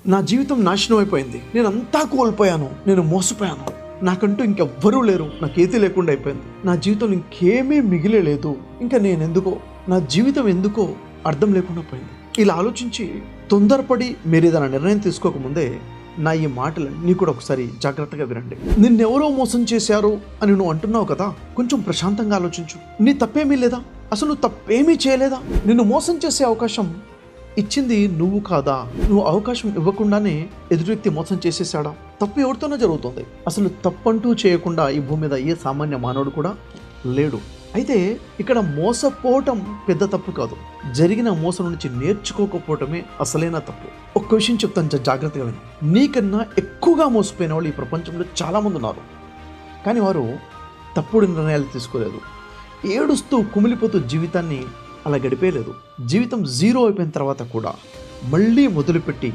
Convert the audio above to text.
నా జీవితం నాశనం అయిపోయింది, నేను అంతా కోల్పోయాను, నేను మోసపోయాను, నాకంటూ ఇంకెవ్వరూ లేరు, నాకేది లేకుండా అయిపోయింది, నా జీవితంలో ఇంకేమీ మిగిలేదు, ఇంకా నేనెందుకో, నా జీవితం ఎందుకో అర్థం లేకుండా పోయింది. ఇలా ఆలోచించి తొందరపడి మీరు ఏదైనా నిర్ణయం తీసుకోకముందే నా ఈ మాటలన్నీ కూడా ఒకసారి జాగ్రత్తగా వినండి. నిన్నెవరో మోసం చేశారు అని నువ్వు అంటున్నావు కదా, కొంచెం ప్రశాంతంగా ఆలోచించు. నీ తప్పేమీ లేదా? అసలు నువ్వు తప్పేమీ చేయలేదా? నిన్ను మోసం చేసే అవకాశం ఇచ్చింది నువ్వు కాదా? నువ్వు అవకాశం ఇవ్వకుండానే ఎదుటి వ్యక్తి మోసం చేసేసాడా? తప్పు ఎవరితోనే జరుగుతుంది. అసలు తప్పంటూ చేయకుండా ఈ భూమి మీద ఏ సామాన్య మానవుడు కూడా లేడు. అయితే ఇక్కడ మోసపోవటం పెద్ద తప్పు కాదు, జరిగిన మోసం నుంచి నేర్చుకోకపోవటమే అసలైన తప్పు. ఒక్క విషయం చెప్తాను, జాగ్రత్తగా విను. నీకన్నా ఎక్కువగా మోసపోయిన వాళ్ళు ఈ ప్రపంచంలో చాలామంది ఉన్నారు, కానీ వారు తప్పుడు నిర్ణయాలు తీసుకోలేదు. ఏడుస్తూ కుమిలిపోతూ జీవితాన్ని అలా గడిపేయలేదు. జీవితం జీరో అయిపోయిన తర్వాత కూడా మళ్ళీ మొదలుపెట్టి